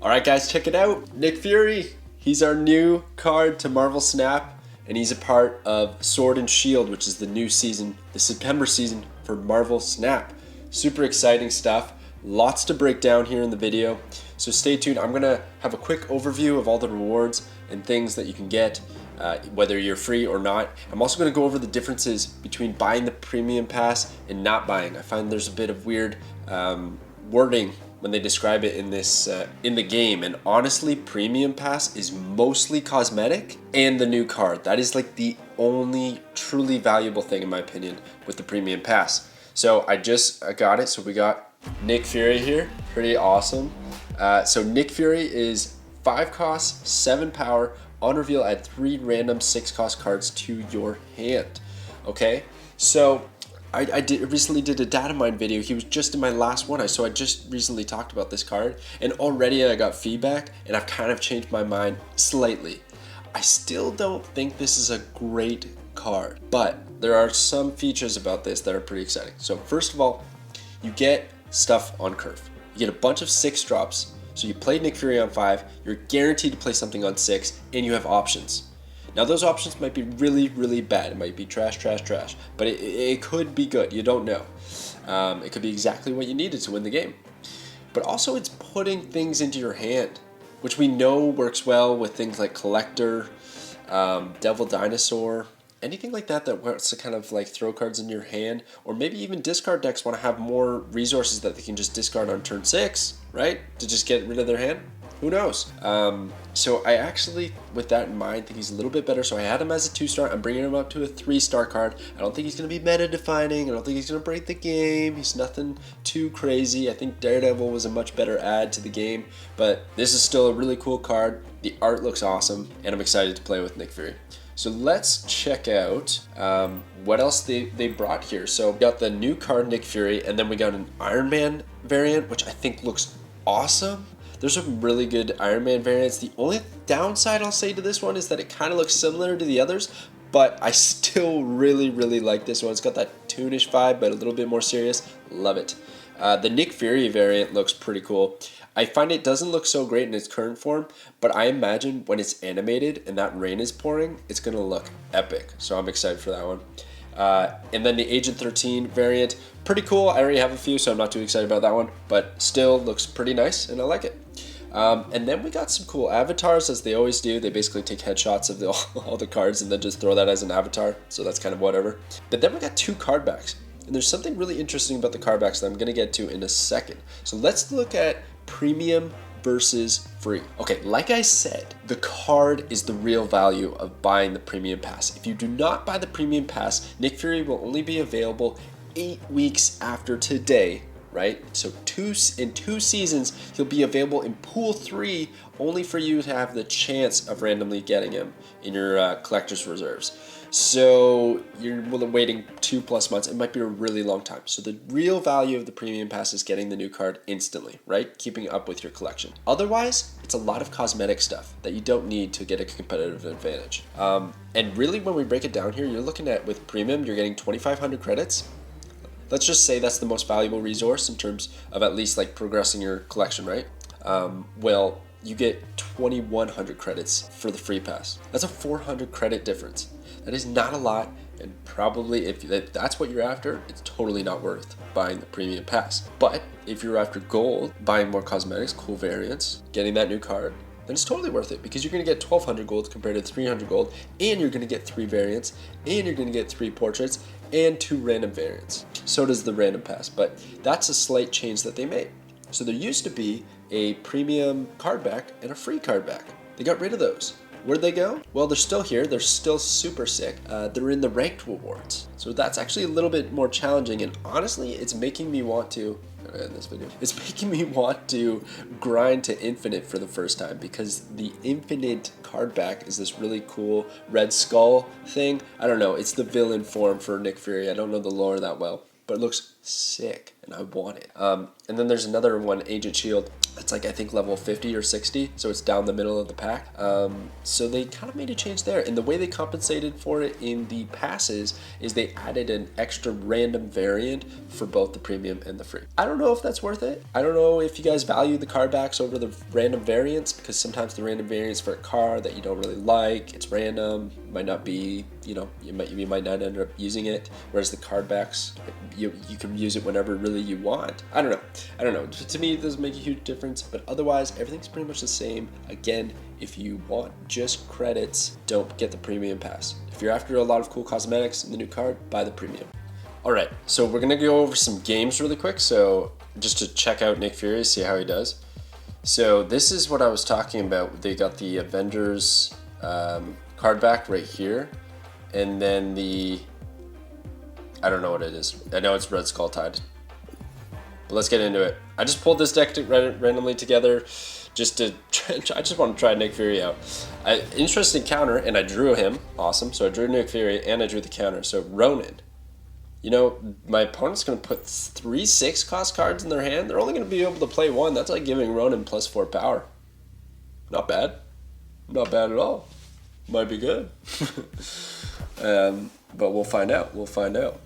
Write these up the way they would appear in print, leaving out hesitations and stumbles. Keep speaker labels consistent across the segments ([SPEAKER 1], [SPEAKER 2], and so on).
[SPEAKER 1] Alright guys, check it out. Nick Fury. He's our new card to Marvel Snap, and he's a part of Sword and Shield, which is the new season, the September season for Marvel Snap. Super exciting stuff. Lots to break down here in the video. So stay tuned. I'm going to have a quick overview of all the rewards and things that you can get, whether you're free or not. I'm also going to go over the differences between buying the premium pass and not buying. I find there's a bit of weird wording when they describe it in this in the game, and honestly, premium pass is mostly cosmetic and the new card. That is like the only truly valuable thing in my opinion with the premium pass. So I got it. So we got Nick Fury here, pretty awesome. So Nick Fury is 5 cost, 7 power. On reveal, add 3 random 6 cost cards to your hand. Okay, so I recently did a data mine video. He was just in my last one, so I just recently talked about this card, and already I got feedback, and I've kind of changed my mind slightly. I still don't think this is a great card, but there are some features about this that are pretty exciting. So first of all, you get stuff on curve. You get a bunch of 6 drops. So you play Nick Fury on 5, you're guaranteed to play something on 6, and you have options. Now those options might be really, really bad. It might be trash, but it could be good. You don't know. It could be exactly what you needed to win the game. But also it's putting things into your hand, which we know works well with things like Collector, Devil Dinosaur, anything like that that wants to kind of like throw cards in your hand, or maybe even discard decks want to have more resources that they can just discard on turn 6, right? To just get rid of their hand. Who knows? So I actually, with that in mind, think he's a little bit better. So I had him as a 2-star. I'm bringing him up to a 3-star card. I don't think he's going to be meta-defining. I don't think he's going to break the game. He's nothing too crazy. I think Daredevil was a much better add to the game. But this is still a really cool card. The art looks awesome, and I'm excited to play with Nick Fury. So let's check out what else they brought here. So we got the new card, Nick Fury, and then we got an Iron Man variant, which I think looks awesome. There's some really good Iron Man variants. The only downside I'll say to this one is that it kind of looks similar to the others, but I still really, really like this one. It's got that toonish vibe, but a little bit more serious. Love it. The Nick Fury variant looks pretty cool. I find it doesn't look so great in its current form, but I imagine when it's animated and that rain is pouring, it's going to look epic. So I'm excited for that one. And then the Agent 13 variant, pretty cool. I already have a few, so I'm not too excited about that one, but still looks pretty nice, and I like it. And then we got some cool avatars, as they always do. They basically take headshots of all the cards and then just throw that as an avatar, so that's kind of whatever. But then we got 2 card backs, and there's something really interesting about the card backs that I'm going to get to in a second. So let's look at premium versus free. Okay, like I said, the card is the real value of buying the premium pass. If you do not buy the premium pass, Nick Fury will only be available 8 weeks after today, right? So in 2 seasons, he'll be available in Pool 3, only for you to have the chance of randomly getting him in your collector's reserves. So you're waiting 2+ months. It might be a really long time. So the real value of the premium pass is getting the new card instantly, right? Keeping up with your collection. Otherwise, it's a lot of cosmetic stuff that you don't need to get a competitive advantage. And really, when we break it down here, you're looking at, with premium, you're getting 2,500 credits. Let's just say that's the most valuable resource in terms of at least like progressing your collection, right? Well, you get 2,100 credits for the free pass. That's a 400 credit difference. That is not a lot, and probably if that's what you're after, it's totally not worth buying the premium pass. But if you're after gold, buying more cosmetics, cool variants, getting that new card, then it's totally worth it, because you're going to get 1,200 gold compared to 300 gold, and you're going to get 3 variants, and you're going to get 3 portraits, and 2 random variants. So does the random pass, but that's a slight change that they made. So there used to be a premium card back and a free card back. They got rid of those. Where'd they go? Well, they're still here. They're still super sick. They're in the ranked rewards. So that's actually a little bit more challenging, and honestly, it's making me want to end this video. It's making me want to grind to infinite for the first time, because the infinite card back is this really cool Red Skull thing. I don't know. It's the villain form for Nick Fury. I don't know the lore that well, but it looks sick, and I want it. And then there's another one, Agent Shield. It's like, I think, level 50 or 60, so it's down the middle of the pack. So they kind of made a change there. And the way they compensated for it in the passes is they added an extra random variant for both the premium and the free. I don't know if that's worth it. I don't know if you guys value the card backs over the random variants, because sometimes the random variants for a card that you don't really like, it's random, might not be, you know, you might not end up using it, whereas the card backs, you can use it whenever really you want. I don't know. To me, it doesn't make a huge difference. But otherwise, everything's pretty much the same. Again, if you want just credits, don't get the premium pass. If you're after a lot of cool cosmetics in the new card, buy the premium. All right, so we're gonna go over some games really quick. So just to check out Nick Fury, see how he does. So this is what I was talking about. They got the Avengers card back right here, and then I don't know what it is. I know it's Red Skull Tide. But let's get into it. I just pulled this deck randomly together just to I just want to try Nick Fury out. Interesting counter, and I drew him. Awesome. So I drew Nick Fury and I drew the counter. So Ronin. You know, my opponent's going to put 3 6 cost cards in their hand. They're only going to be able to play 1. That's like giving Ronin +4 power. Not bad. Not bad at all. Might be good. But we'll find out. We'll find out.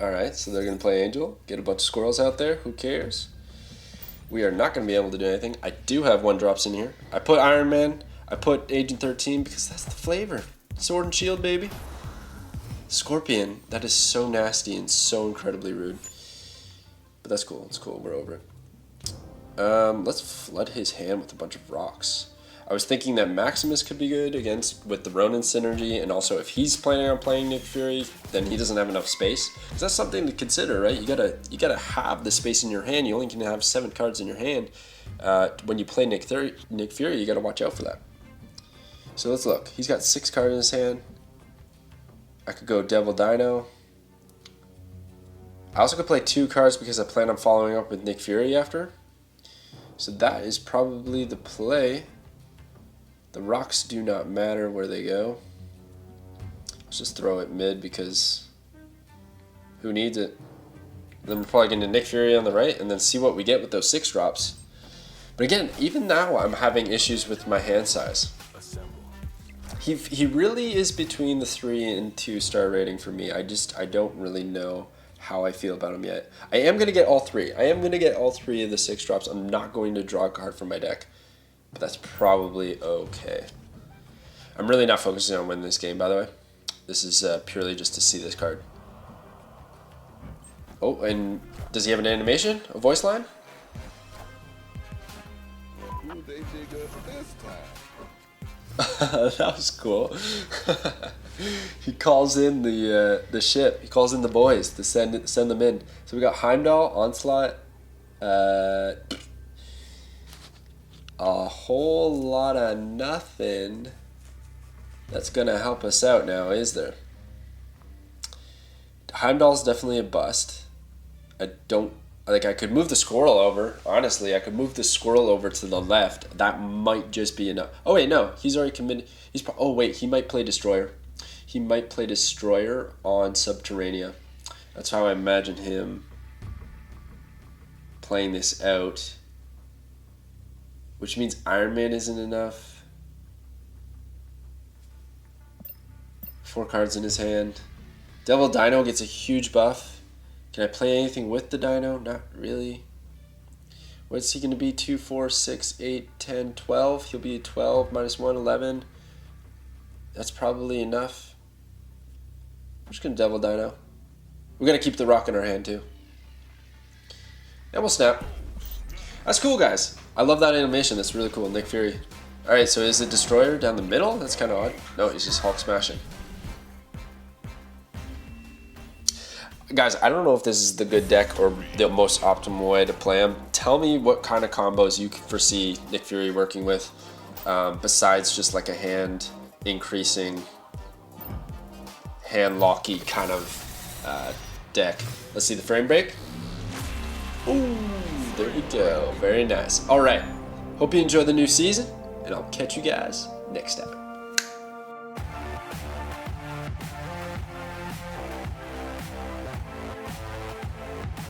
[SPEAKER 1] Alright, so they're going to play Angel, get a bunch of squirrels out there, who cares? We are not going to be able to do anything. I do have 1-drops in here. I put Iron Man, I put Agent 13 because that's the flavor. Sword and Shield, baby. Scorpion, that is so nasty and so incredibly rude. But that's cool, it's cool, we're over it. Let's flood his hand with a bunch of rocks. I was thinking that Maximus could be good with the Ronin synergy, and also if he's planning on playing Nick Fury, then he doesn't have enough space. Because that's something to consider, right? You gotta have the space in your hand. You only can have 7 cards in your hand. When you play Nick Fury, you gotta watch out for that. So let's look. He's got 6 cards in his hand. I could go Devil Dino. I also could play 2 cards because I plan on following up with Nick Fury after. So that is probably the play. The rocks do not matter where they go. Let's just throw it mid because who needs it? Then we're probably going to Nick Fury on the right and then see what we get with those 6-drops. But again, even now I'm having issues with my hand size. He really is between the 3 and 2 star rating for me. I don't really know how I feel about him yet. I am going to get all 3. I am going to get all 3 of the 6-drops. I'm not going to draw a card from my deck. But that's probably okay. I'm really not focusing on winning this game, by the way. This is purely just to see this card. Oh, and does he have an animation? A voice line? That was cool. He calls in the ship. He calls in the boys to send them in. So we got Heimdall, Onslaught, a whole lot of nothing that's gonna help us out now, is there? Heimdall's definitely a bust. I could move the squirrel over. Honestly, I could move the squirrel over to the left. That might just be enough. Oh wait, no, he's already committed. Oh wait, he might play Destroyer. He might play Destroyer on Subterranea. That's how I imagine him playing this out. Which means Iron Man isn't enough. 4 cards in his hand. Devil Dino gets a huge buff. Can I play anything with the Dino? Not really. What's he going to be? 2, 4, 6, 8, 10, 12. He'll be 12 minus 1, 11. That's probably enough. I'm just going to Devil Dino. We're going to keep the rock in our hand too. And we'll snap. That's cool, guys. I love that animation. That's really cool. Nick Fury. Alright, so is it Destroyer down the middle? That's kind of odd. No, he's just Hulk smashing. Guys, I don't know if this is the good deck or the most optimal way to play him. Tell me what kind of combos you foresee Nick Fury working with, besides just like a hand increasing, hand locky kind of deck. Let's see the frame break. Ooh, there we go. Very nice. All right. Hope you enjoy the new season, and I'll catch you guys next time.